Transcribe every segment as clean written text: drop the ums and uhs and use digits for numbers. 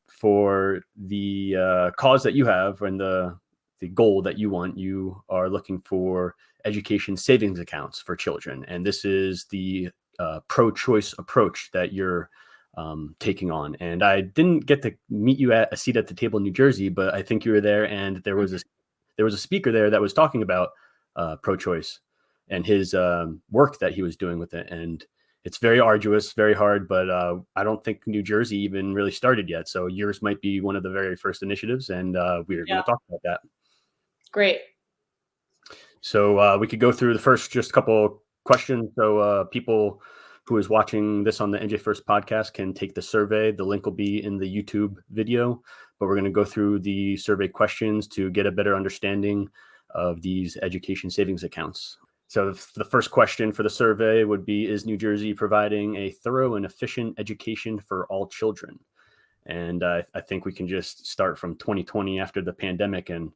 For the cause that you have and the goal that you want, you are looking for education savings accounts for children. And this is the pro-choice approach that you're taking on. And I didn't get to meet you at a seat at the table in New Jersey, but I think you were there, and there was a speaker there that was talking about pro-choice and his work that he was doing with it. And it's very arduous, very hard, but I don't think New Jersey even really started yet. So yours might be one of the very first initiatives, and we're going to talk about that. Great. So we could go through the first just couple questions. So people who is watching this on the NJ1ST podcast can take the survey. The link will be in the YouTube video, but we're going to go through the survey questions to get a better understanding of these education savings accounts. So the first question for the survey would be, is New Jersey providing a thorough and efficient education for all children? And I think we can just start from 2020 after the pandemic and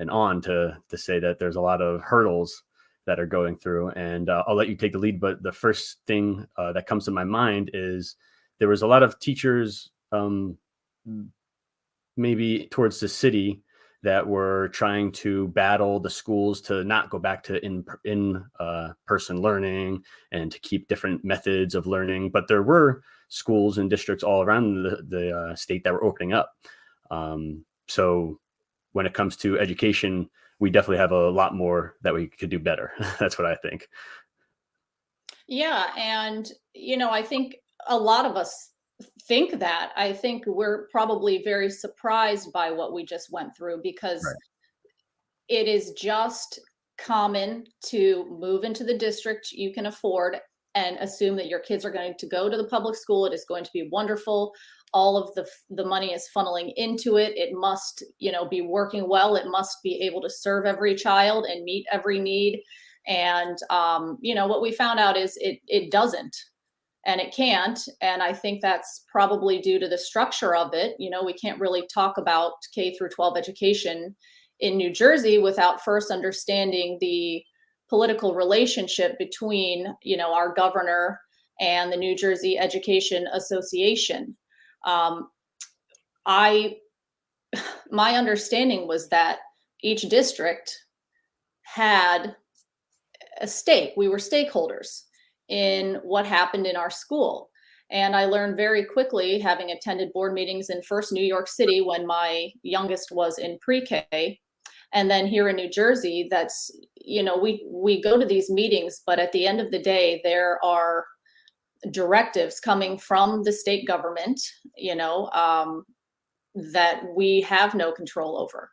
on to say that there's a lot of hurdles that are going through. And I'll let you take the lead. But the first thing that comes to my mind is there was a lot of teachers maybe towards the city that were trying to battle the schools to not go back to in-person learning and to keep different methods of learning. But there were schools and districts all around the state that were opening up. So when it comes to education, we definitely have a lot more that we could do better. That's what I think. Yeah. And, I think a lot of us think that. I think we're probably very surprised by what we just went through, because it is just common to move into the district you can afford and assume that your kids are going to go to the public school. It is going to be wonderful. All of the money is funneling into it. It must, be working well. It must be able to serve every child and meet every need. And, what we found out is it doesn't. And it can't. And I think that's probably due to the structure of it. We can't really talk about K through 12 education in New Jersey without first understanding the political relationship between, our governor and the New Jersey Education Association. My understanding was that each district had a stake. We were stakeholders in what happened in our school. And I learned very quickly, having attended board meetings in first New York City when my youngest was in pre-K, and then here in New Jersey, that's, we go to these meetings, but at the end of the day, there are directives coming from the state government, that we have no control over.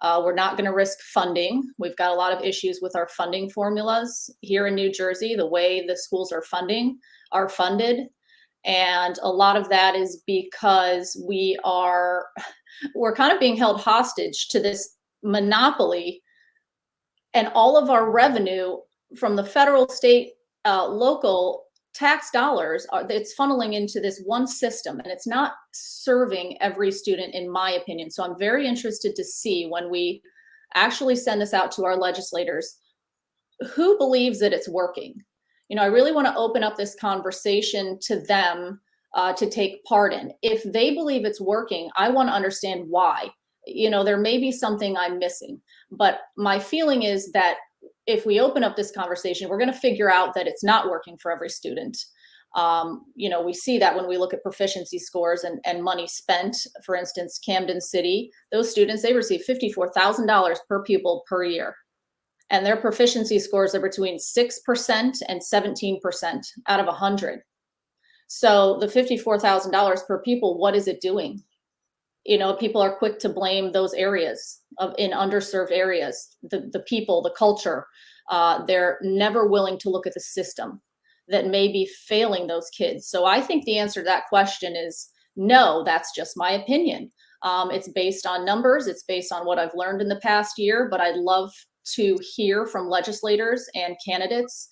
We're not going to risk funding. We've got a lot of issues with our funding formulas here in New Jersey, the way the schools are funded. And a lot of that is because we're kind of being held hostage to this monopoly, and all of our revenue from the federal, state, local tax dollars, it's funneling into this one system, and it's not serving every student, in my opinion. So I'm very interested to see, when we actually send this out to our legislators, who believes that it's working. I really want to open up this conversation to them to take part in. If they believe it's working, I want to understand why. There may be something I'm missing, but my feeling is that if we open up this conversation, we're going to figure out that it's not working for every student. We see that when we look at proficiency scores and money spent. For instance, Camden City, those students, they receive $54,000 per pupil per year. And their proficiency scores are between 6% and 17% out of 100. So the $54,000 per pupil, what is it doing? People are quick to blame those areas in underserved areas, the people, the culture. They're never willing to look at the system that may be failing those kids. So I think the answer to that question is no. That's just my opinion. It's based on numbers. It's based on what I've learned in the past year, but I'd love to hear from legislators and candidates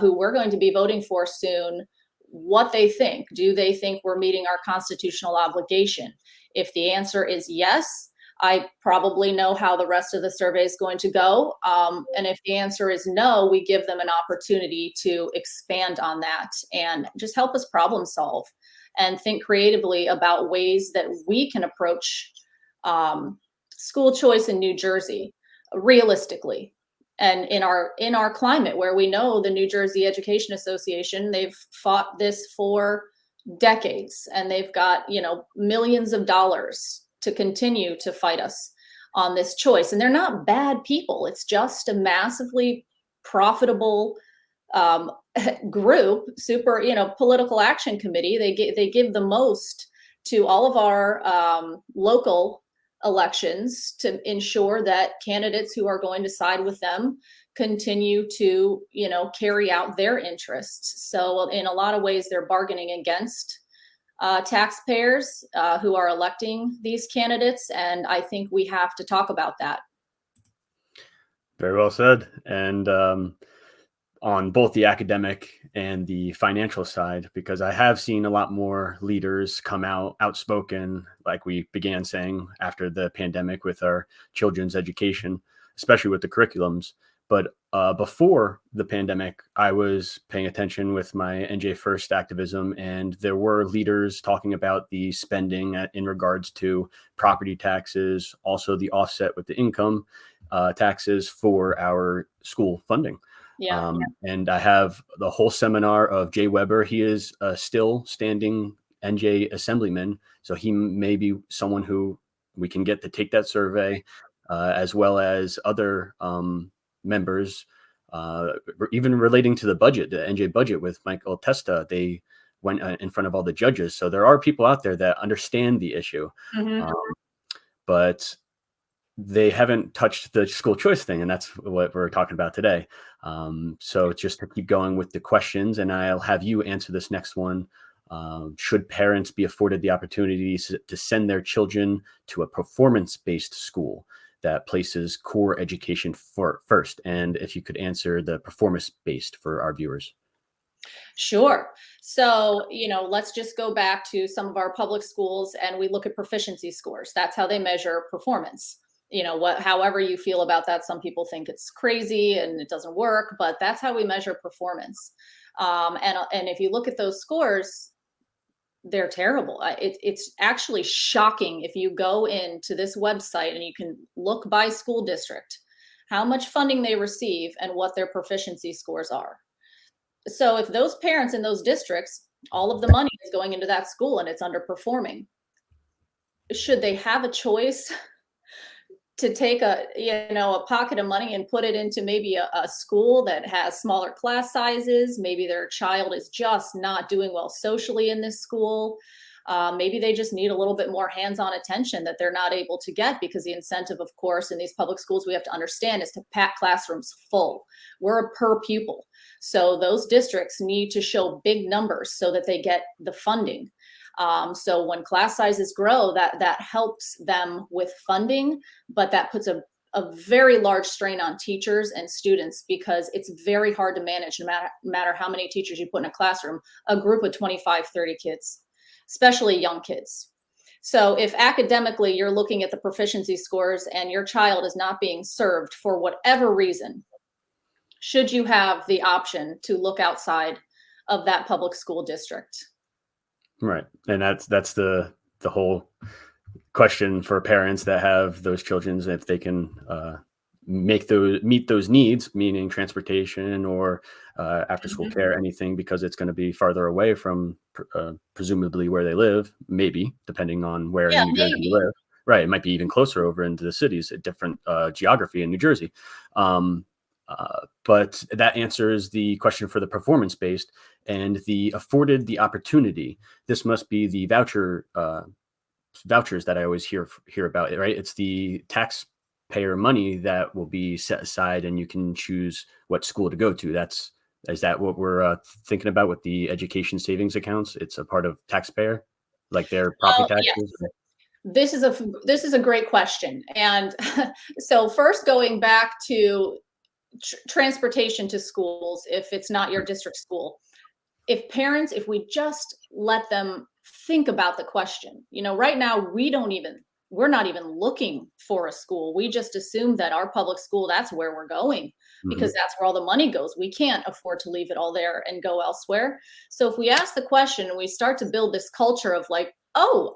who we're going to be voting for soon, what they think. Do they think we're meeting our constitutional obligation? If the answer is yes, I probably know how the rest of the survey is going to go. And if the answer is no, we give them an opportunity to expand on that and just help us problem solve. and think creatively about ways that we can approach school choice in New Jersey realistically. And in our climate, where we know the New Jersey Education Association, they've fought this for decades, and they've got, you know, millions of dollars to continue to fight us on this choice. And they're not bad people. It's just a massively profitable um, group, super, you know, political action committee. They give the most to all of our local elections to ensure that candidates who are going to side with them continue to, you know, carry out their interests. So in a lot of ways, they're bargaining against taxpayers who are electing these candidates. And I think we have to talk about that. Very well said. And on both the academic and the financial side, because I have seen a lot more leaders come out outspoken, like we began saying after the pandemic with our children's education, especially with the curriculums. But before the pandemic, I was paying attention with my NJ1ST activism, and there were leaders talking about the spending in regards to property taxes, also the offset with the income taxes for our school funding. Yeah. And I have the whole seminar of Jay Weber. He is a still standing NJ assemblyman. So he may be someone who we can get to take that survey, as well as other members, even relating to the budget, the NJ budget with Michael Testa. They went in front of all the judges. So there are people out there that understand the issue. Mm-hmm. But they haven't touched the school choice thing, and that's what we're talking about today. So just to keep going with the questions, and I'll have you answer this next one. Should parents be afforded the opportunity to send their children to a performance-based school that places core education first? And if you could answer the performance-based for our viewers. Sure. So, you know, let's just go back to some of our public schools and we look at proficiency scores. That's how they measure performance. You know, however you feel about that, some people think it's crazy and it doesn't work, but that's how we measure performance. And if you look at those scores, they're terrible. It's actually shocking if you go into this website and you can look by school district, how much funding they receive and what their proficiency scores are. So if those parents in those districts, all of the money is going into that school and it's underperforming, should they have a choice to take a pocket of money and put it into maybe a school that has smaller class sizes? Maybe their child is just not doing well socially in this school. Maybe they just need a little bit more hands-on attention that they're not able to get, because the incentive, of course, in these public schools, we have to understand, is to pack classrooms full. We're a per pupil. So those districts need to show big numbers so that they get the funding. So when class sizes grow, that helps them with funding, but that puts a very large strain on teachers and students, because it's very hard to manage, no matter how many teachers you put in a classroom, a group of 25, 30 kids, especially young kids. So if academically you're looking at the proficiency scores and your child is not being served for whatever reason, should you have the option to look outside of that public school district? Right. And that's the whole question for parents that have those children, if they can meet those needs, meaning transportation or after school care, anything, because it's going to be farther away from presumably where they live, maybe depending on where in New Jersey you live. Right. It might be even closer over into the cities, a different geography in New Jersey. But that answers the question for the performance-based and the afforded the opportunity. This must be the vouchers that I always hear about, right? It's the taxpayer money that will be set aside and you can choose what school to go to. Is that what we're thinking about with the education savings accounts? It's a part of taxpayer, like their property taxes? Yes. This is a great question. And so first, going back to transportation to schools, if it's not your district school, if we just let them think about the question, you know, right now we're not even looking for a school. We just assume that our public school, that's where we're going. because that's where all the money goes. We can't afford to leave it all there and go elsewhere. So if we ask the question and we start to build this culture of like, oh,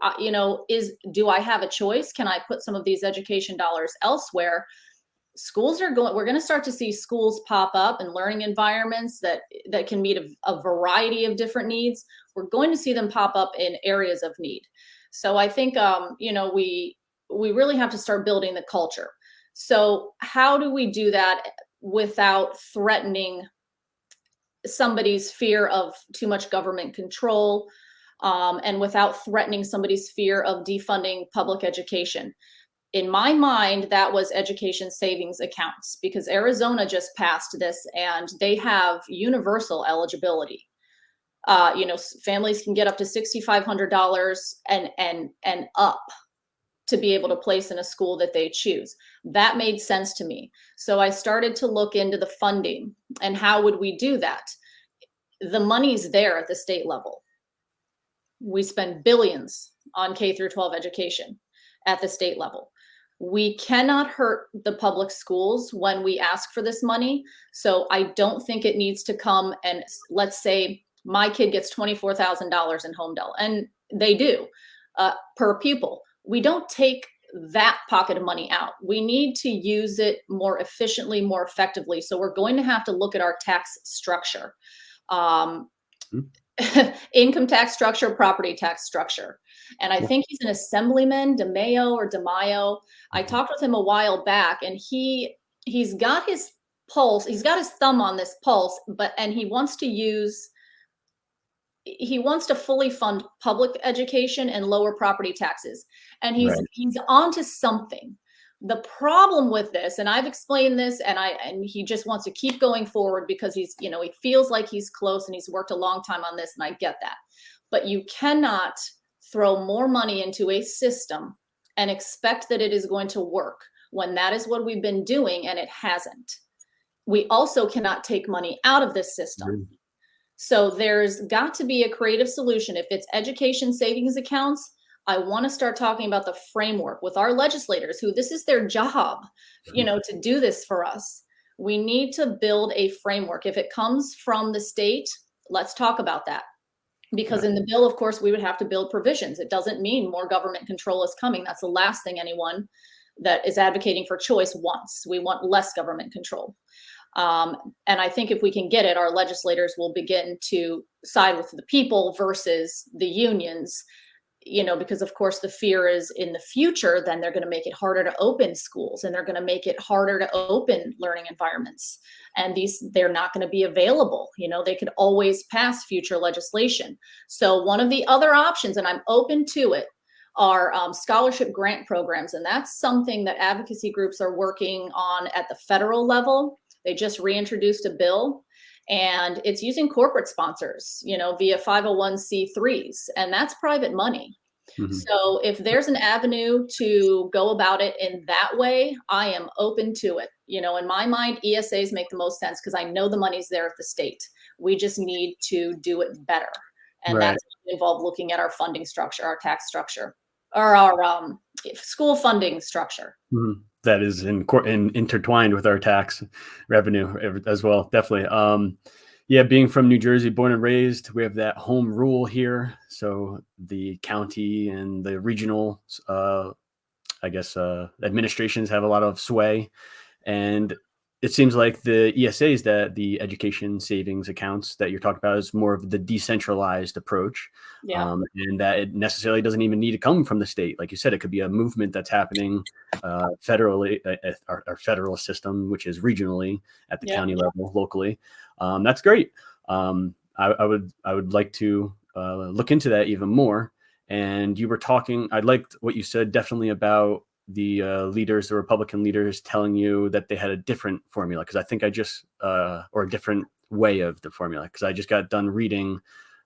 do I have a choice? Can I put some of these education dollars elsewhere? We're going to start to see schools pop up and learning environments that can meet a variety of different needs. We're going to see them pop up in areas of need. So I think, we really have to start building the culture. So how do we do that without threatening somebody's fear of too much government control, and without threatening somebody's fear of defunding public education? In my mind, that was education savings accounts, because Arizona just passed this and they have universal eligibility. Families can get up to $6,500 and up to be able to place in a school that they choose. That made sense to me. So I started to look into the funding and how would we do that? The money's there at the state level. We spend billions on K through 12 education at the state level. We cannot hurt the public schools when we ask for this money. So I don't think it needs to come and, let's say my kid gets $24,000 in home del, and they do, per pupil. We don't take that pocket of money out. We need to use it more efficiently, more effectively. So we're going to have to look at our tax structure. Income tax structure, property tax structure. And I think he's an assemblyman, DeMaio. I talked with him a while back, and he's got his pulse, he's got his thumb on this pulse, and he wants to fully fund public education and lower property taxes. And he's onto something. The problem with this, and I've explained this, and he just wants to keep going forward because he feels like he's close and he's worked a long time on this, and I get that. But you cannot throw more money into a system and expect that it is going to work when that is what we've been doing and it hasn't. We also cannot take money out of this system. So there's got to be a creative solution. If it's education savings accounts, I want to start talking about the framework with our legislators, who this is their job, to do this for us. We need to build a framework. If it comes from the state, let's talk about that. Because in the bill, of course, we would have to build provisions. It doesn't mean more government control is coming. That's the last thing anyone that is advocating for choice wants. We want less government control. And I think if we can get it, our legislators will begin to side with the people versus the unions, because of course the fear is in the future, then they're going to make it harder to open schools, and they're going to make it harder to open learning environments. And they're not going to be available. They could always pass future legislation. So one of the other options, and I'm open to it, are scholarship grant programs. And that's something that advocacy groups are working on at the federal level. They just reintroduced a bill, and it's using corporate sponsors, via 501c3s, and that's private money. So if there's an avenue to go about it in that way, I am open to it. In my mind, ESAs make the most sense because I know the money's there at the state. We just need to do it better. And that's involved looking at our funding structure, our tax structure, or our school funding structure. That is intertwined with our tax revenue as well. Definitely. Being from New Jersey, born and raised, we have that home rule here. So the county and the regional, administrations have a lot of sway. And it seems like the ESAs, that the education savings accounts that you're talking about, is more of the decentralized approach. And that it necessarily doesn't even need to come from the state. Like you said, it could be a movement that's happening federally, our federal system, which is regionally at the county level, locally. That's great. I would like to look into that even more. And you were talking, I liked what you said definitely about the leaders, the Republican leaders, telling you that they had a different formula. Because I think or a different way of the formula. Because I just got done reading,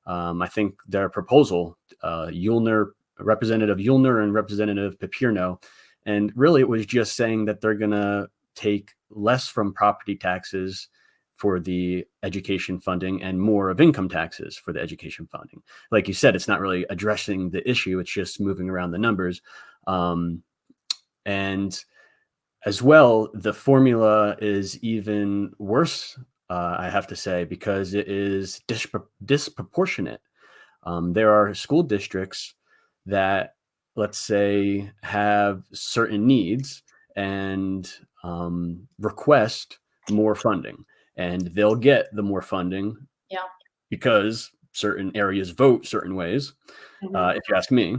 I think their proposal, Representative Yulner and Representative Papierno. And really it was just saying that they're going to take less from property taxes for the education funding and more of income taxes for the education funding. Like you said, it's not really addressing the issue. It's just moving around the numbers. And As well, the formula is even worse, I have to say, because it is disproportionate. There are school districts that, let's say, have certain needs and request more funding, and they'll get the more funding Yeah. because certain areas vote certain ways, Mhm. if you ask me.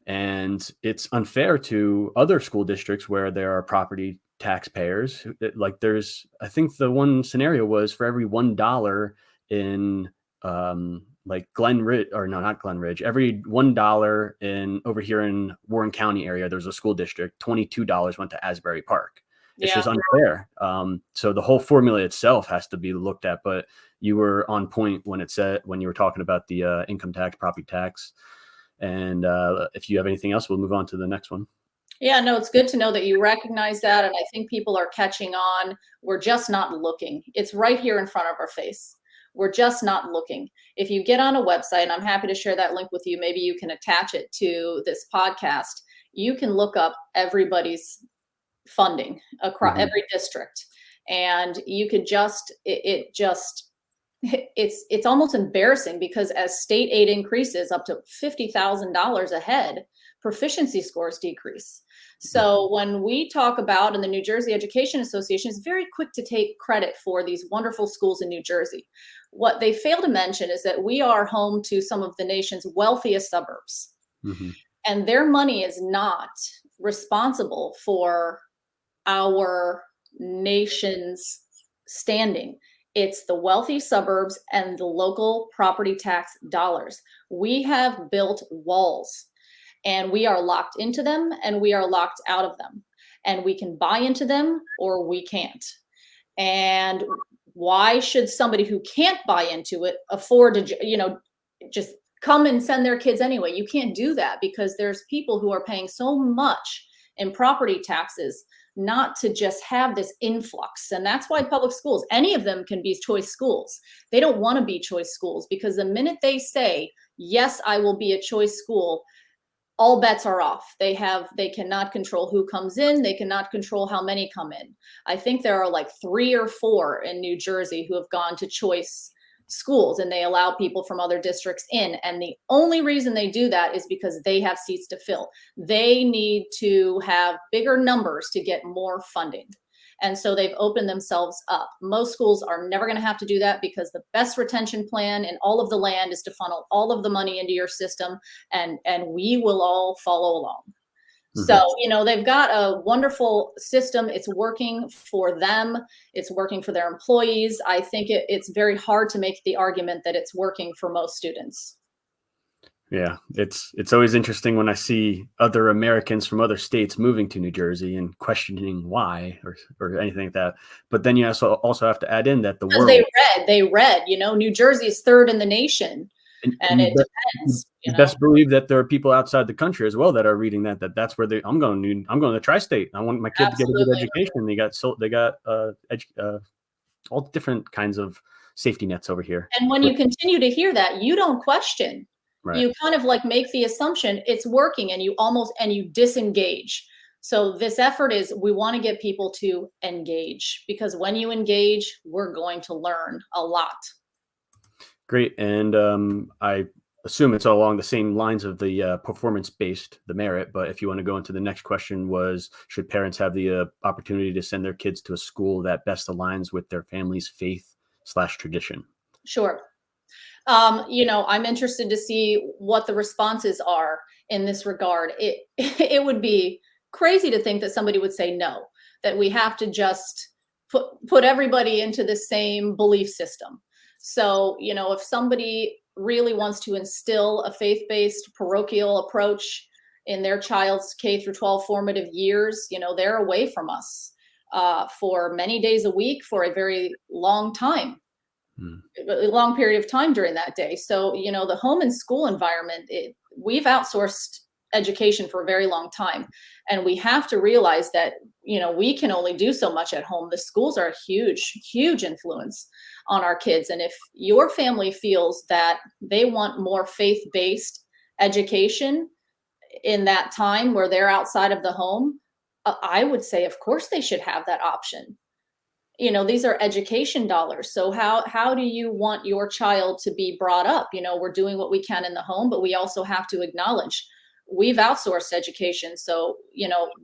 And it's unfair to other school districts where there are property taxpayers. Like I think the one scenario was for every $1 in like Glen Ridge, or no, not Glen Ridge, every $1 in over here in Warren County area, there's a school district, $22 went to Asbury Park. It's Yeah. just unfair. So the whole formula itself has to be looked at. But you were on point when you were talking about the income tax, property tax. And if you have anything else, we'll move on to the next one. Yeah, no, it's good to know that you recognize that. And I think people are catching on. We're just not looking. It's right here in front of our face. We're just not looking. If you get on a website, and I'm happy to share that link with you, maybe you can attach it to this podcast. You can look up everybody's funding across Mhm. every district. And you could just, it just, it's almost embarrassing because as state aid increases up to $50,000 a head, proficiency scores decrease. So when we talk about, and the New Jersey Education Association is very quick to take credit for these wonderful schools in New Jersey. What they fail to mention is that we are home to some of the nation's wealthiest suburbs, Mhm. and their money is not responsible for our nation's standing. It's the wealthy suburbs and the local property tax dollars. We have built walls, and we are locked into them and we are locked out of them. And we can buy into them or we can't. And why should somebody who can't buy into it afford to, just come and send their kids anyway? You can't do that because there's people who are paying so much in property taxes not to just have this influx. And that's why public schools, any of them can be choice schools. They don't want to be choice schools because the minute they say, yes, I will be a choice school, all bets are off. They cannot control who comes in. They cannot control how many come in. I think there are like 3 or 4 in New Jersey who have gone to choice schools, and they allow people from other districts in. And the only reason they do that is because they have seats to fill. They need to have bigger numbers to get more funding. And so they've opened themselves up. Most schools are never going to have to do that because the best retention plan in all of the land is to funnel all of the money into your system, and we will all follow along. So, Mhm. they've got a wonderful system. It's working for them. It's working for their employees. I think it's very hard to make the argument that it's working for most students. Yeah, it's always interesting when I see other Americans from other states moving to New Jersey and questioning why or anything like that. But then you also have to add in that the Because world, they read, New Jersey is third in the nation, and and it depends, you best believe that there are people outside the country as well that are reading that's where I'm going to tri-state. I want my kid to get a good Absolutely. education. They got all different kinds of safety nets over here. And when But you continue to hear that, you don't question. right. You kind of like make the assumption it's working, and you disengage. So this effort is, we want to get people to engage, because when you engage, we're going to learn a lot. Great. And I assume it's all along the same lines of the performance-based, the merit. But if you want to go into the next question was, should parents have the opportunity to send their kids to a school that best aligns with their family's faith/tradition? Sure. I'm interested to see what the responses are in this regard. It would be crazy to think that somebody would say no, that we have to just put everybody into the same belief system. So, if somebody really wants to instill a faith-based parochial approach in their child's K through 12 formative years, they're away from us for many days a week for a very long time, Hmm. a long period of time during that day. So, the home and school environment, we've outsourced education for a very long time. And we have to realize that, we can only do so much at home. The schools are a huge, huge influence on our kids. And if your family feels that they want more faith-based education in that time where they're outside of the home, I would say, of course, they should have that option. These are education dollars. So how do you want your child to be brought up? We're doing what we can in the home, but we also have to acknowledge we've outsourced education. So,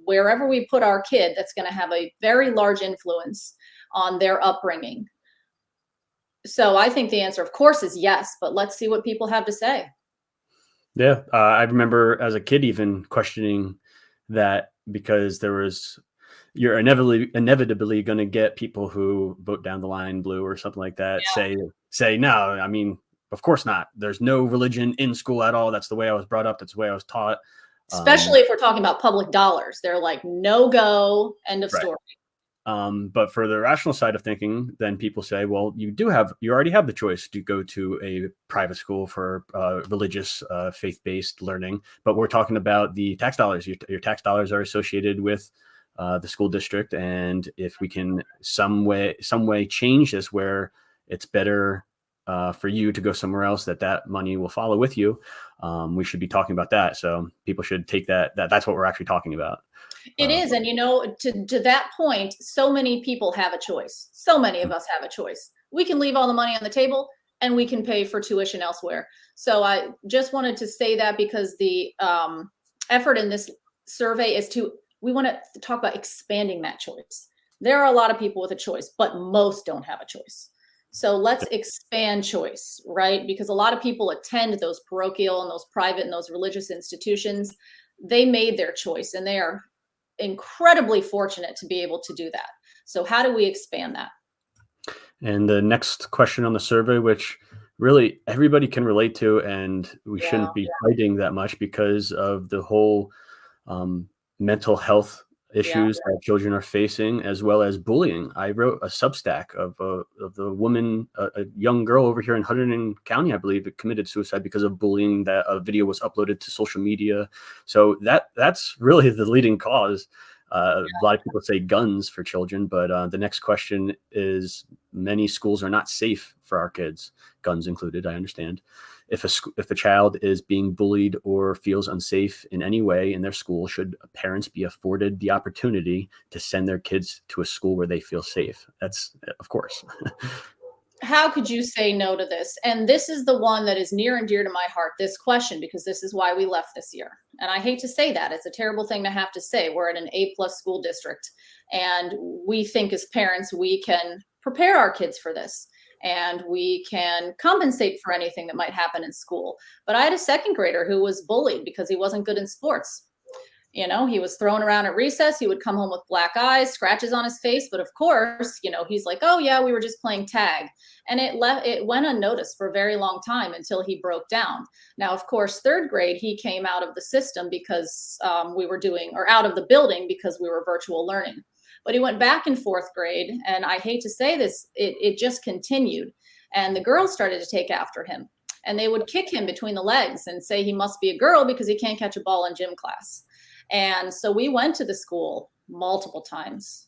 wherever we put our kid, that's going to have a very large influence on their upbringing. So I think the answer, of course, is yes, but let's see what people have to say. Yeah, I remember as a kid even questioning that, because you're inevitably going to get people who vote down the line blue or something like that, Yeah. say no. I mean, of course not. There's no religion in school at all. That's the way I was brought up. That's the way I was taught. Especially if we're talking about public dollars. They're like, no go, end of Right. story. But for the rational side of thinking, then people say, well, you already have the choice to go to a private school for religious, faith-based learning. But we're talking about the tax dollars. Your tax dollars are associated with the school district. And if we can some way change this where it's better for you to go somewhere else, that money will follow with you, we should be talking about that. So people should take that's what we're actually talking about. It is. And, to that point, so many people have a choice. So many of us have a choice. We can leave all the money on the table and we can pay for tuition elsewhere. So I just wanted to say that, because the effort in this survey is we want to talk about expanding that choice. There are a lot of people with a choice, but most don't have a choice. So let's expand choice, right? Because a lot of people attend those parochial and those private and those religious institutions. They made their choice and they are incredibly fortunate to be able to do that. So how do we expand that? And the next question on the survey, which really everybody can relate to, and we shouldn't be fighting that much because of the whole mental health issues that children are facing, as well as bullying. I wrote a Substack of the woman, a young girl over here in Hunterdon County, I believe, it committed suicide because of bullying. That a video was uploaded to social media. So that's really the leading cause. A lot of people say guns for children, but the next question is, many schools are not safe for our kids, guns included, I understand. If a child is being bullied or feels unsafe in any way in their school, should parents be afforded the opportunity to send their kids to a school where they feel safe? That's, of course. How could you say no to this? And this is the one that is near and dear to my heart, this question, because this is why we left this year. And I hate to say that. It's a terrible thing to have to say. We're at an A+ school district, and we think as parents, we can prepare our kids for this, and we can compensate for anything that might happen in school. But I had a second grader who was bullied because he wasn't good in sports. He was thrown around at recess. He would come home with black eyes, scratches on his face. But of course, he's like, oh yeah, we were just playing tag. And it went unnoticed for a very long time until he broke down. Now, of course, third grade, he came out of the system because out of the building because we were virtual learning. But he went back in fourth grade. And I hate to say this, it just continued. And the girls started to take after him. And they would kick him between the legs and say he must be a girl because he can't catch a ball in gym class. And so we went to the school multiple times,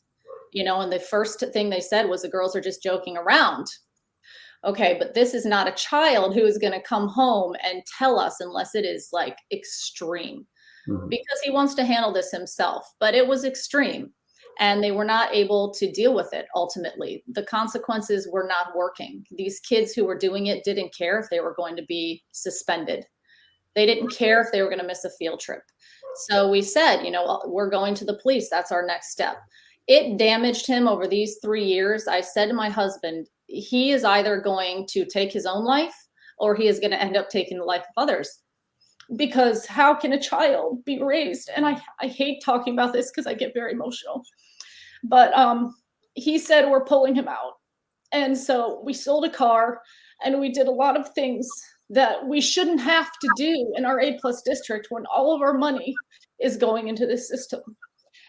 and the first thing they said was the girls are just joking around. Okay, but this is not a child who is going to come home and tell us unless it is like extreme, because he wants to handle this himself. But it was extreme, and they were not able to deal with it. Ultimately, the consequences were not working. These kids who were doing it didn't care if they were going to be suspended. They didn't care if they were going to miss a field trip. So we said, we're going to the police. That's our next step. It damaged him over these 3 years. I said to my husband, he is either going to take his own life or he is going to end up taking the life of others. Because how can a child be raised? And I hate talking about this because I get very emotional. But he said, we're pulling him out. And so we sold a car and we did a lot of things that we shouldn't have to do in our A+ district when all of our money is going into this system.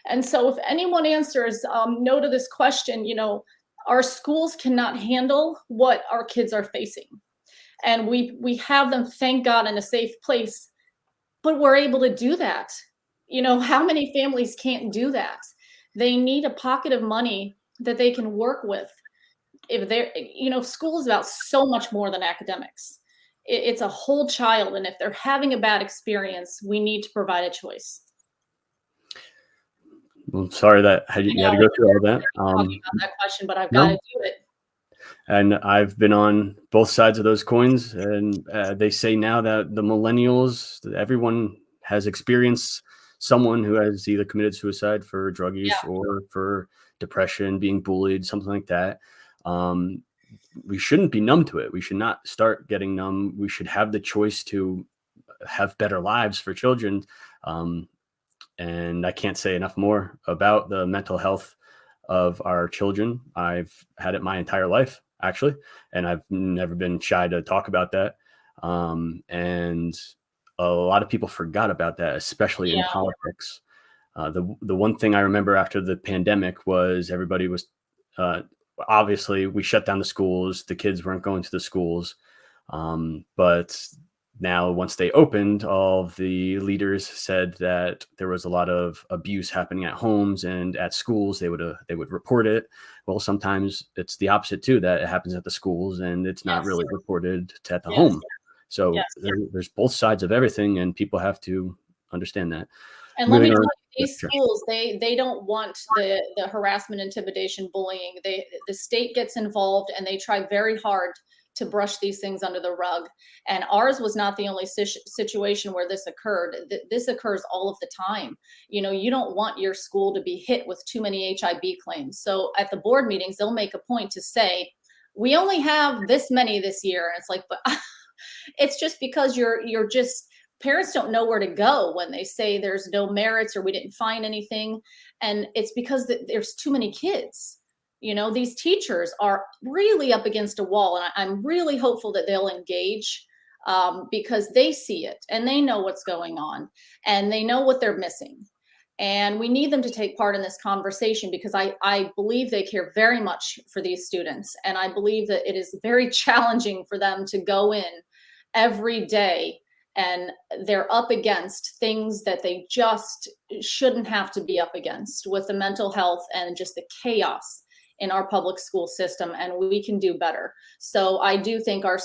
And so if anyone answers no to this question, our schools cannot handle what our kids are facing. And we have them, thank God, in a safe place, but we're able to do that. How many families can't do that? They need a pocket of money that they can work with. If they're, school is about so much more than academics. It's a whole child. And if they're having a bad experience, we need to provide a choice. Well, sorry that you had to go through all that. Talking about that question, but I've got to No, do it. and I've been on both sides of those coins, and they say now that the millennials, everyone has experienced someone who has either committed suicide for drug use Yeah, or for depression, being bullied, something like that. Um, we shouldn't be numb to it. We should not start getting numb. We should have the choice to have better lives for children. Um, and I can't say enough more about the mental health of our children. I've had it my entire life, actually, and I've never been shy to talk about that. And a lot of people forgot about that, especially in yeah, politics. The one thing I remember after the pandemic was everybody was uh, obviously we shut down the schools. The kids weren't going to the schools, but now once they opened, all of the leaders said that there was a lot of abuse happening at homes and at schools. They would report it. Well, sometimes it's the opposite too, that it happens at the schools and it's not yes, really reported at the yes, home. So yes. there's both sides of everything, and people have to understand that. And let me Moving tell on. you, Yeah, these sure. schools, they don't want the harassment, intimidation, bullying. The state gets involved and they try very hard to brush these things under the rug. And ours was not the only situation where this occurred. This occurs all of the time. You know, you don't want your school to be hit with too many HIB claims. So at the board meetings, they'll make a point to say, we only have this many this year. And it's like, but it's just because you're just parents don't know where to go when they say there's no merits or we didn't find anything, and it's because there's too many kids. You know, these teachers are really up against a wall, and I'm really hopeful that they'll engage, because they see it and they know what's going on and they know what they're missing, and we need them to take part in this conversation because I believe they care very much for these students, and I believe that it is very challenging for them to go in every day and they're up against things that they just shouldn't have to be up against with the mental health and just the chaos in our public school system, and we can do better. So I do think our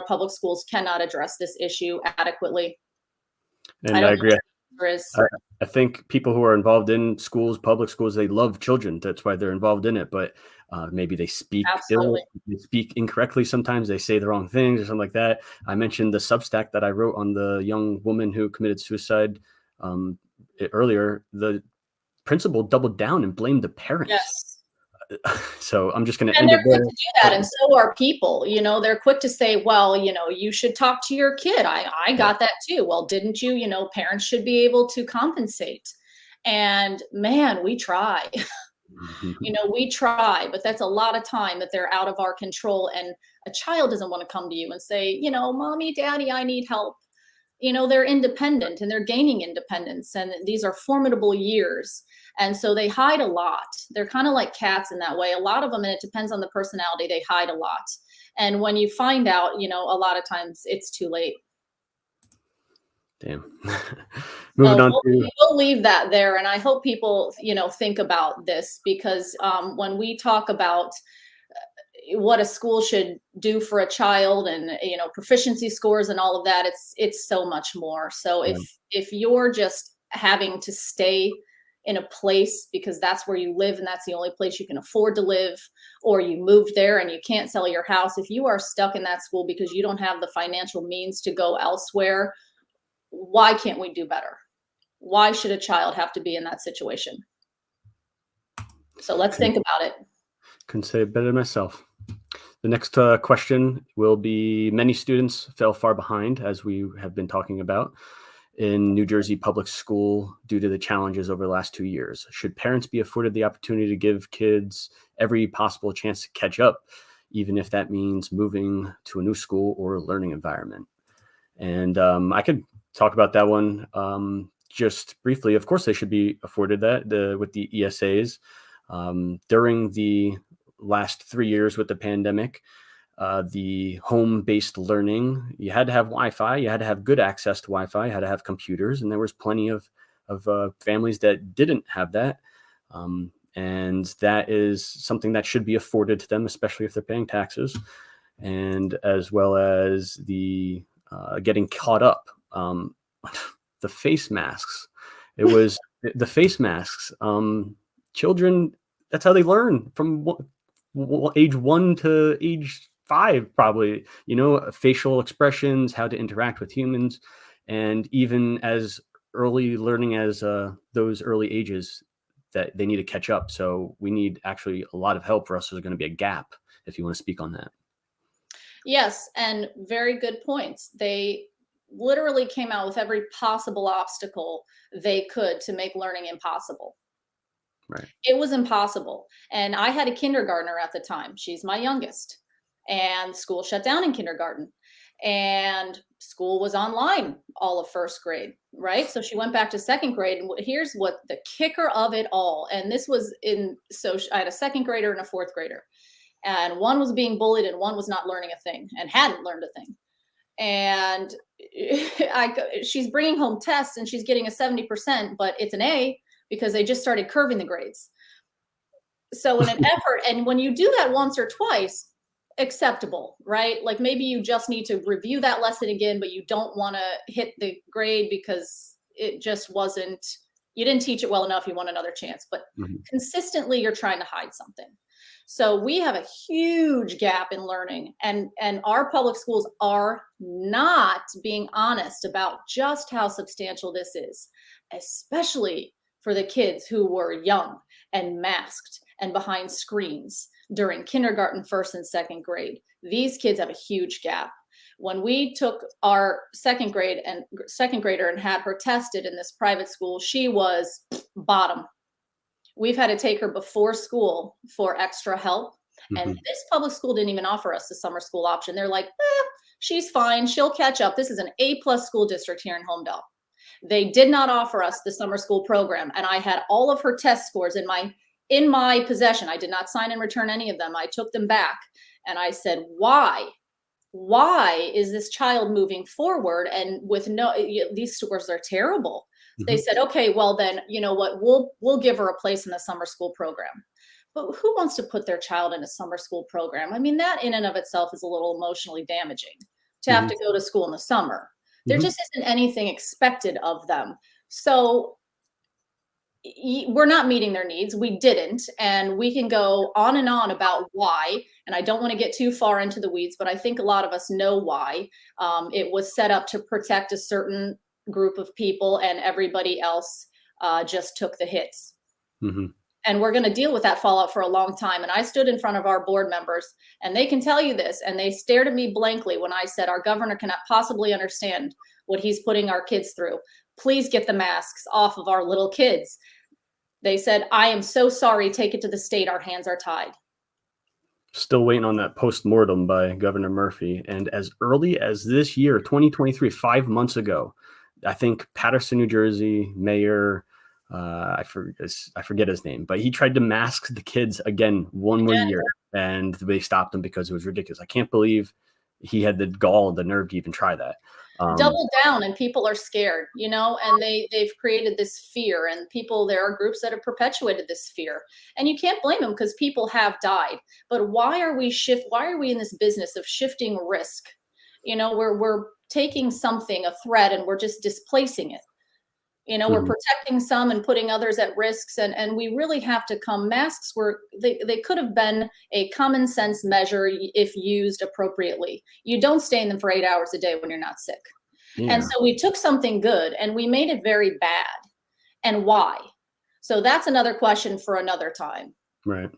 public schools cannot address this issue adequately. I And I don't know agree. what the answer is. I, I think people who are involved in schools, public schools, they love children. That's why they're involved in it. But maybe they speak Absolutely. they speak incorrectly. Sometimes they say the wrong things or something like that. I mentioned the Substack that I wrote on the young woman who committed suicide earlier. The principal doubled down and blamed the parents. Yes. So I'm just going to And end they're it quick there. to do that, and so are people. You know, they're quick to say, well, you know, you should talk to your kid. I Yeah. got that too. Well, didn't you? You know, parents should be able to compensate. And man, we try. You know, we try, but that's a lot of time that they're out of our control. And a child doesn't want to come to you and say, you know, mommy, daddy, I need help. You know, they're independent and they're gaining independence, and these are formidable years, and so they hide a lot. They're kind of like cats in that way, a lot of them, and it depends on the personality. They hide a lot, and when you find out, you know, a lot of times it's too late. Damn. Moving So on to we'll leave that there, and I hope people, you know, think about this because when we talk about what a school should do for a child and, you know, proficiency scores and all of that, it's so much more. So if you're just having to stay in a place because that's where you live and that's the only place you can afford to live, or you moved there and you can't sell your house, if you are stuck in that school because you don't have the financial means to go elsewhere, why can't we do better? Why should a child have to be in that situation? So let's think about it. couldn't say it better myself. The next question will be: many students fell far behind, as we have been talking about, in New Jersey public school due to the challenges over the last 2 years. Should parents be afforded the opportunity to give kids every possible chance to catch up, even if that means moving to a new school or learning environment? And I could talk about that one just briefly. Of course, they should be afforded that with the ESAs. During the last 3 years with the pandemic, the home-based learning, you had to have Wi-Fi, you had to have good access to Wi-Fi, you had to have computers, and there was plenty of families that didn't have that. And that is something that should be afforded to them, especially if they're paying taxes, and as well as the getting caught up. The face masks. It the face masks. Children, that's how they learn from age 1 to age 5, probably, facial expressions, how to interact with humans. And even as early learning as those early ages, that they need to catch up. So we need actually a lot of help, for us. There's going to be a gap, if you want to speak on that. Yes, and very good points. They literally came out with every possible obstacle they could to make learning impossible. Right. It was impossible. And I had a kindergartner at the time. She's my youngest. And school shut down in kindergarten. And school was online all of first grade, right? So she went back to second grade. And here's what the kicker of it all. And this was I had a second grader and a fourth grader. And one was being bullied and one was not learning a thing and hadn't learned a thing. And she's bringing home tests and she's getting a 70%, but it's an A because they just started curving the grades. So in an effort, and when you do that once or twice, acceptable, right? Like maybe you just need to review that lesson again, but you don't want to hit the grade because it just wasn't, you didn't teach it well enough, you want another chance. But consistently you're trying to hide something. So we have a huge gap in learning, and our public schools are not being honest about just how substantial this is, especially for the kids who were young and masked and behind screens during kindergarten, first and second grade. These kids have a huge gap. When we took our second grader and had her tested in this private school, she was bottom. We've had to take her before school for extra help. And this public school didn't even offer us the summer school option. They're like, she's fine. She'll catch up. This is an A+ school district here in Homedale. They did not offer us the summer school program. And I had all of her test scores in my possession. I did not sign and return any of them. I took them back and I said, why is this child moving forward? And with these scores are terrible. They said, okay, well then, you know what, we'll give her a place in the summer school program. But who wants to put their child in a summer school program? I mean, that in and of itself is a little emotionally damaging to have to go to school in the summer. There just isn't anything expected of them. So we're not meeting their needs. We didn't. And we can go on and on about why. And I don't want to get too far into the weeds, but I think a lot of us know why. It was set up to protect a certain group of people, and everybody else just took the hits. And we're going to deal with that fallout for a long time. And I stood in front of our board members, and they can tell you this, and they stared at me blankly when I said, our governor cannot possibly understand what he's putting our kids through. Please get the masks off of our little kids. They said, I am so sorry, take it to the state, our hands are tied. Still waiting on that post-mortem by Governor Murphy. And as early as this year, 2023, 5 months ago, I think Paterson, New Jersey, Mayor, I forget his name, but he tried to mask the kids again one more year, and they stopped him because it was ridiculous. I can't believe he had the gall, the nerve to even try that. Double down, and people are scared, and they've created this fear, and there are groups that have perpetuated this fear, and you can't blame them because people have died. But why are we in this business of shifting risk? We're taking something, a threat, and we're just displacing it. We're protecting some and putting others at risks. And we really have to masks they could have been a common sense measure if used appropriately. You don't stay in them for 8 hours a day when you're not sick. Yeah. And so we took something good and we made it very bad. And why? So that's another question for another time. Right.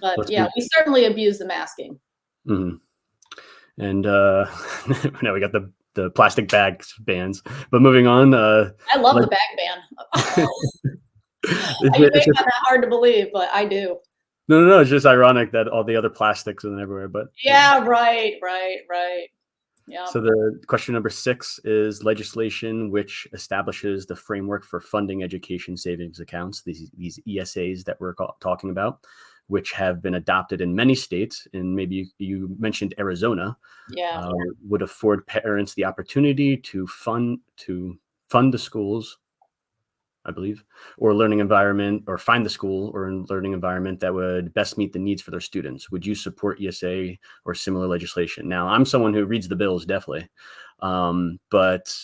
But we certainly abuse the masking. And now we got the plastic bags bans. But moving on, I love the bag ban. I may find that hard to believe, but I do. No, it's just ironic that all the other plastics and everywhere. But right. Yeah. So the question number 6 is legislation which establishes the framework for funding education savings accounts. These ESAs that we're talking about, which have been adopted in many states, and maybe you mentioned Arizona, would afford parents the opportunity to fund the schools, I believe, or learning environment, or find the school or learning environment that would best meet the needs for their students. Would you support ESA or similar legislation? Now, I'm someone who reads the bills, definitely, but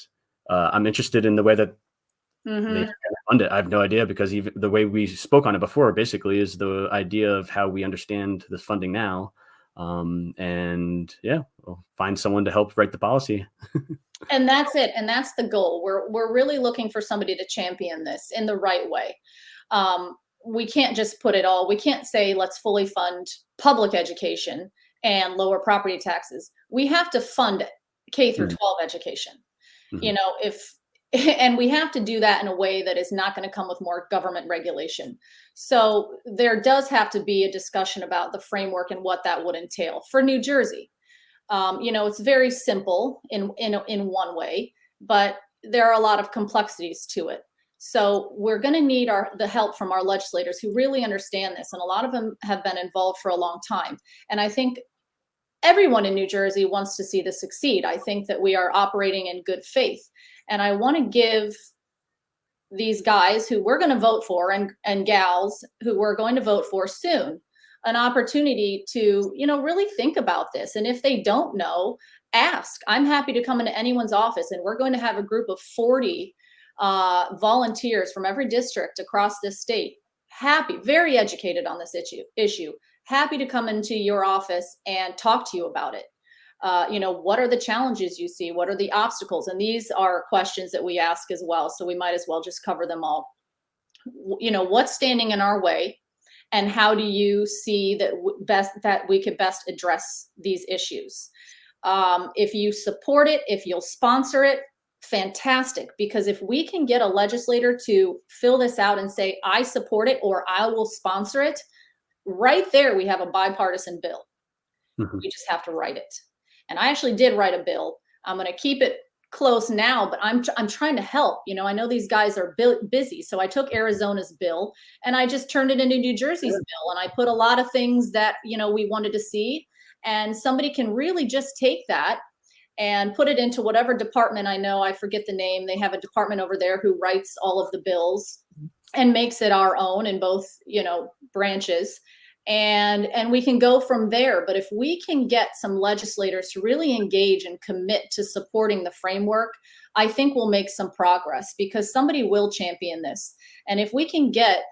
I'm interested in the way that they Hmm. fund it. I have no idea, because even the way we spoke on it before basically is the idea of how we understand this funding now. And yeah, we'll find someone to help write the policy. And that's it. And that's the goal. We're really looking for somebody to champion this in the right way. We can't just put it all. We can't say let's fully fund public education and lower property taxes. We have to fund K through Mhm, 12 education. mhm, If and we have to do that in a way that is not going to come with more government regulation. So there does have to be a discussion about the framework and what that would entail for New Jersey. It's very simple in one way, but there are a lot of complexities to it. So we're going to need the help from our legislators who really understand this, and a lot of them have been involved for a long time. And I think everyone in New Jersey wants to see this succeed. I think that we are operating in good faith, and I want to give these guys who we're going to vote for, and gals who we're going to vote for soon, an opportunity to really think about this. And if they don't know, ask. I'm happy to come into anyone's office, and we're going to have a group of 40 volunteers from every district across this state, happy, very educated on this issue, happy to come into your office and talk to you about it. What are the challenges you see? What are the obstacles? And these are questions that we ask as well. So we might as well just cover them all. What's standing in our way, and how do you see that we could best address these issues? If you support it, if you'll sponsor it, fantastic. Because if we can get a legislator to fill this out and say, I support it or I will sponsor it, right there we have a bipartisan bill. mhm. We just have to write it. And I actually did write a bill. I'm going to keep it close now, but I'm trying to help. I know these guys are busy, so I took Arizona's bill and I just turned it into New Jersey's bill, and I put a lot of things that we wanted to see, and somebody can really just take that and put it into whatever department. I forget the name. They have a department over there who writes all of the bills and makes it our own in both branches, and we can go from there. But if we can get some legislators to really engage and commit to supporting the framework, I think we'll make some progress, because somebody will champion this. And if we can get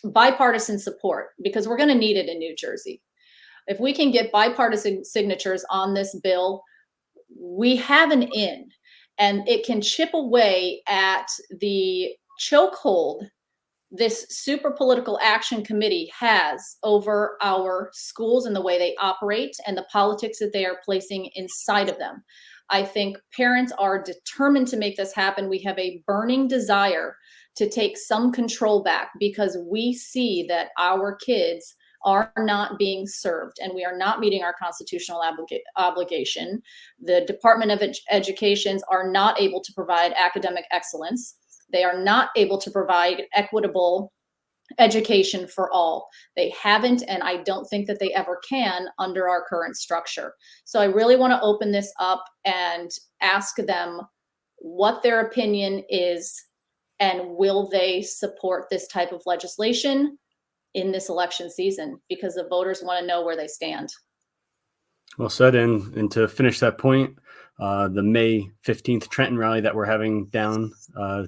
bipartisan support, because we're going to need it in New Jersey, if we can get bipartisan signatures on this bill, we have an in, and it can chip away at the chokehold this super political action committee has over our schools and the way they operate and the politics that they are placing inside of them. I think parents are determined to make this happen. We have a burning desire to take some control back, because we see that our kids are not being served, and we are not meeting our constitutional obligation. The Department of Educations are not able to provide academic excellence. They are not able to provide equitable education for all. They haven't, and I don't think that they ever can under our current structure. So I really want to open this up and ask them what their opinion is, and will they support this type of legislation in this election season, because the voters want to know where they stand. Well said. And to finish that point, the May 15th Trenton rally that we're having down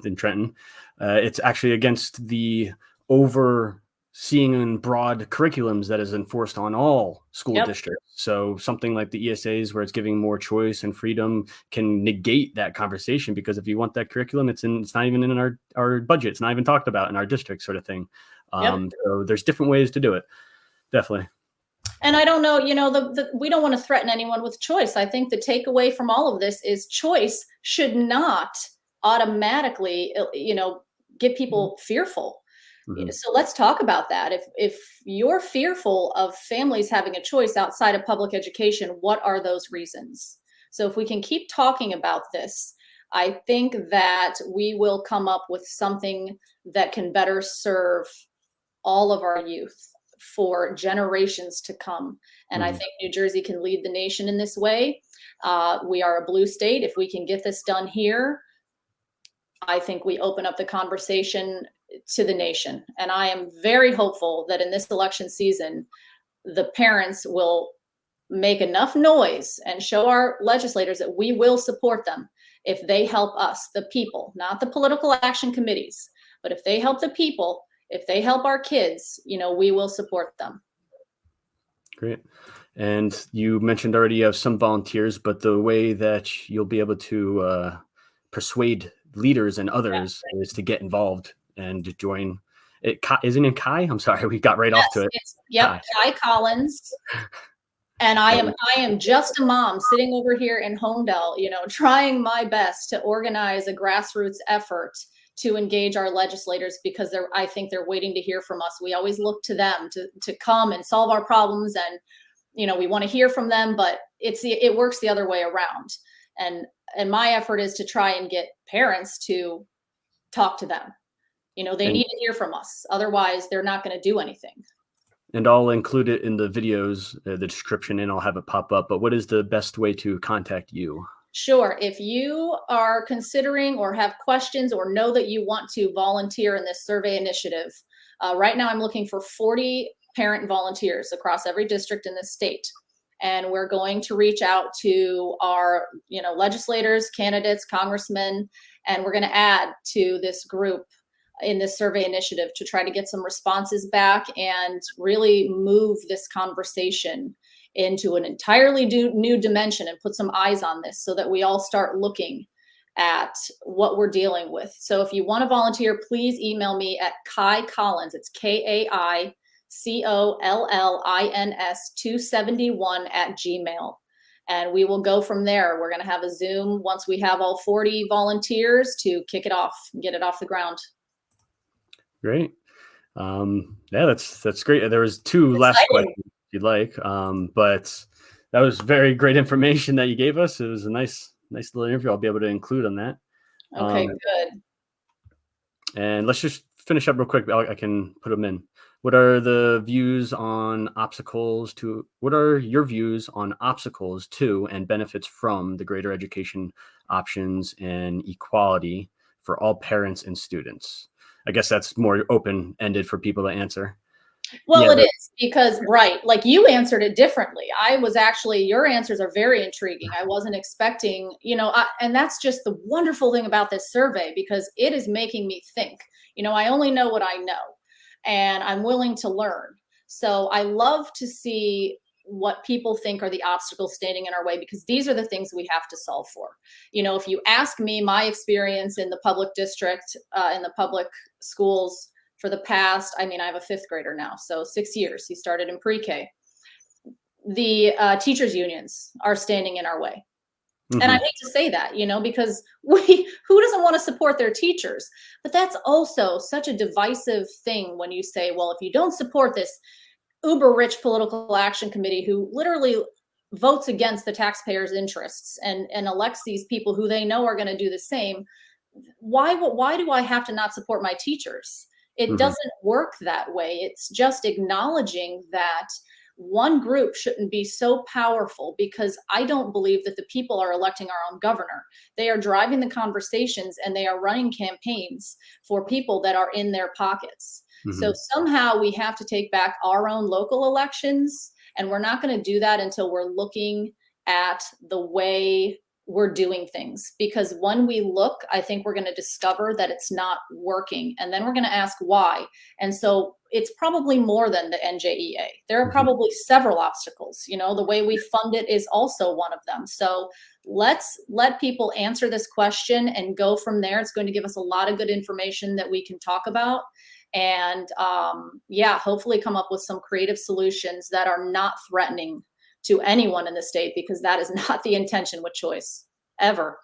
in Trenton, it's actually against the overseeing and broad curriculums that is enforced on all school Yep. districts. So something like the ESAs, where it's giving more choice and freedom, can negate that conversation, because if you want that curriculum, it's not even in our budget. It's not even talked about in our district, sort of thing. Yep. So there's different ways to do it. Definitely. And I don't know, we don't want to threaten anyone with choice. I think the takeaway from all of this is choice should not automatically, get people fearful. Mhm. So let's talk about that. If you're fearful of families having a choice outside of public education, what are those reasons? So if we can keep talking about this, I think that we will come up with something that can better serve all of our youth for generations to come. And I Mhm. think New Jersey can lead the nation in this way. We are a blue state. If we can get this done here, I think we open up the conversation to the nation. And I am very hopeful that in this election season, the parents will make enough noise and show our legislators that we will support them. if they help us, the people, not the political action committees, but if they help the people, if they help our kids, we will support them. Great. And you mentioned already you have some volunteers, but the way that you'll be able to persuade leaders and others is to get involved and to join it. Isn't it Kai? I'm sorry, we got right off to it. Kai Collins. And I am just a mom sitting over here in Homedale, trying my best to organize a grassroots effort to engage our legislators, because I think they're waiting to hear from us. We always look to them to come and solve our problems, and we want to hear from them, but it works the other way around. And my effort is to try and get parents to talk to them. They need to hear from us. Otherwise, they're not going to do anything. And I'll include it in the videos, the description, and I'll have it pop up. But what is the best way to contact you? Sure. If you are considering or have questions or know that you want to volunteer in this survey initiative, right now I'm looking for 40 parent volunteers across every district in the state. And we're going to reach out to our, legislators, candidates, congressmen, and we're going to add to this group in this survey initiative to try to get some responses back and really move this conversation into an entirely new dimension and put some eyes on this so that we all start looking at what we're dealing with. So if you want to volunteer, please email me at Kai Collins. It's KAICOLLINS 271 and we will go from there. We're going to have a Zoom once we have all 40 volunteers to kick it off and get it off the ground. Great. That's great. There was two last questions if you'd like, but that was very great information that you gave us. It was a nice little interview. I'll be able to include on that. Okay, good. And let's just finish up real quick. I can put them in. What are your views on obstacles to and benefits from the greater education options and equality for all parents and students? I guess that's more open-ended for people to answer. Well, it is because, right, like you answered it differently. Your answers are very intriguing. I wasn't expecting, and that's just the wonderful thing about this survey, because it is making me think. I only know what I know, and I'm willing to learn. So I love to see what people think are the obstacles standing in our way, because these are the things we have to solve for. If you ask me my experience in the public district, in the public schools for the past, I have a fifth grader now, so 6 years. He started in pre-K. The teachers unions are standing in our way. Mm-hmm. And I hate to say that, because who doesn't want to support their teachers? But that's also such a divisive thing when you say, well, if you don't support this uber rich political action committee who literally votes against the taxpayers' interests and elects these people who they know are going to do the same, why do I have to not support my teachers? It doesn't work that way. It's just acknowledging that one group shouldn't be so powerful, because I don't believe that the people are electing our own governor. They are driving the conversations and they are running campaigns for people that are in their pockets. So somehow we have to take back our own local elections, and we're not going to do that until we're looking at the way we're doing things. Because when we look, I think we're going to discover that it's not working, and then we're going to ask why. And so it's probably more than the NJEA. There are probably several obstacles. The way we fund it is also one of them. So let's let people answer this question and go from there. It's going to give us a lot of good information that we can talk about. And hopefully come up with some creative solutions that are not threatening to anyone in the state, because that is not the intention with choice ever.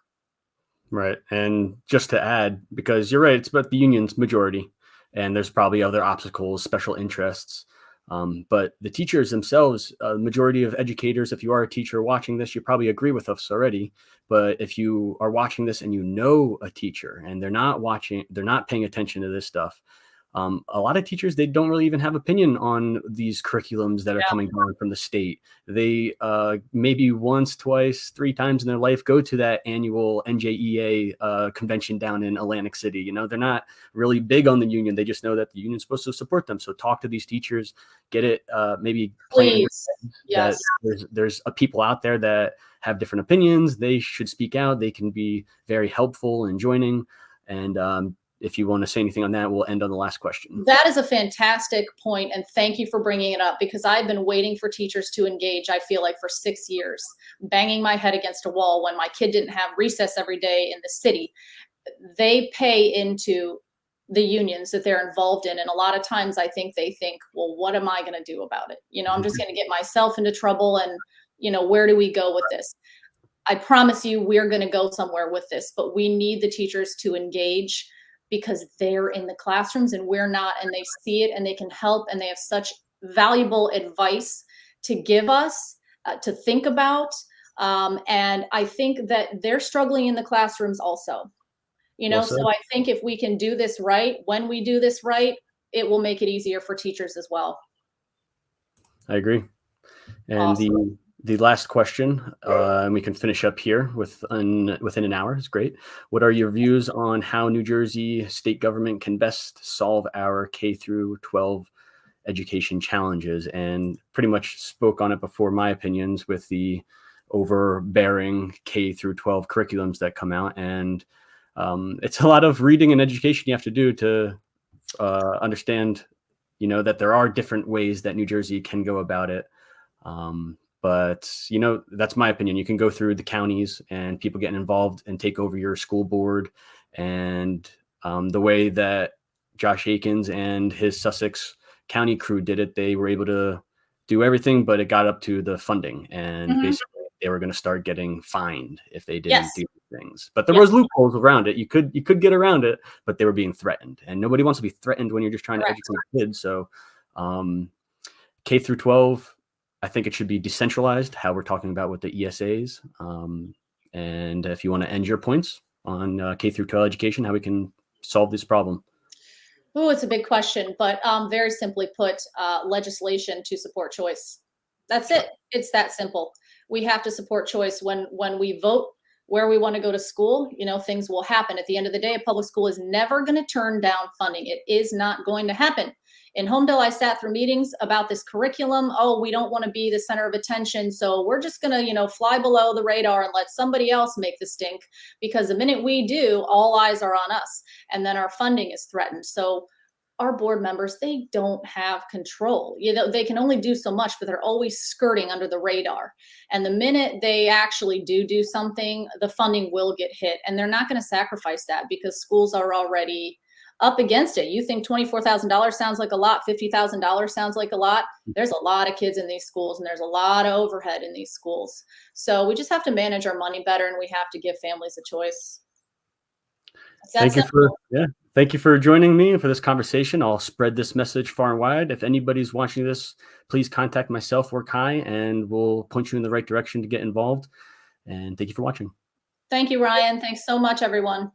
Right. And just to add, because you're right, it's about the union's majority, and there's probably other obstacles, special interests. But the teachers themselves, majority of educators, if you are a teacher watching this, you probably agree with us already. But if you are watching this and you know a teacher and they're not paying attention to this stuff, a lot of teachers, they don't really even have opinion on these curriculums that are coming down from the state. They maybe once, twice, 3 times in their life go to that annual NJEA convention down in Atlantic City. They're not really big on the union. They just know that the union's supposed to support them. So talk to these teachers, get it, maybe please. Yes. That there's people out there that have different opinions, they should speak out. They can be very helpful in joining. And if you want to say anything on that, we'll end on the last question. That is a fantastic point, and thank you for bringing it up, because I've been waiting for teachers to engage, I feel like, for 6 years, banging my head against a wall when my kid didn't have recess every day in the city. They pay into the unions that they're involved in, and a lot of times I think they think, well, what am I going to do about it? I'm just going to get myself into trouble, and where do we go with this? I promise you we're going to go somewhere with this, but we need the teachers to engage, because they're in the classrooms and we're not, and they see it and they can help, and they have such valuable advice to give us, to think about. And I think that they're struggling in the classrooms also. So I think if we can do this right, when we do this right, it will make it easier for teachers as well. I agree. And Awesome. the last question, and we can finish up here within an hour, is great. What are your views on how New Jersey state government can best solve our K through 12 education challenges? And pretty much spoke on it before, my opinions with the overbearing K through 12 curriculums that come out. And it's a lot of reading and education you have to do to understand, that there are different ways that New Jersey can go about it. But, that's my opinion. You can go through the counties and people getting involved and take over your school board. And the way that Josh Akins and his Sussex County crew did it, they were able to do everything, but it got up to the funding. And basically they were going to start getting fined if they didn't do things. But there was loopholes around it. You could get around it, but they were being threatened. And nobody wants to be threatened when you're just trying to educate kids. So K through 12, I think it should be decentralized, how we're talking about with the ESAs. And if you want to end your points on K through 12 education, how we can solve this problem. Oh, it's a big question, but very simply put, legislation to support choice. That's it. It's that simple. We have to support choice. When we vote where we want to go to school, things will happen. At the end of the day, a public school is never going to turn down funding. It is not going to happen. In Homedale, I sat through meetings about this curriculum. Oh, we don't want to be the center of attention, so we're just going to, fly below the radar and let somebody else make the stink, because the minute we do, all eyes are on us, and then our funding is threatened. So our board members, they don't have control. They can only do so much, but they're always skirting under the radar. And the minute they actually do something, the funding will get hit, and they're not going to sacrifice that, because schools are already up against it. You think $24,000 sounds like a lot, $50,000 sounds like a lot. There's a lot of kids in these schools, and there's a lot of overhead in these schools. So we just have to manage our money better, and we have to give families a choice. Thank you for joining me for this conversation. I'll spread this message far and wide. If anybody's watching this, please contact myself or Kai, and we'll point you in the right direction to get involved. And thank you for watching. Thank you, Ryan. Thanks so much, everyone.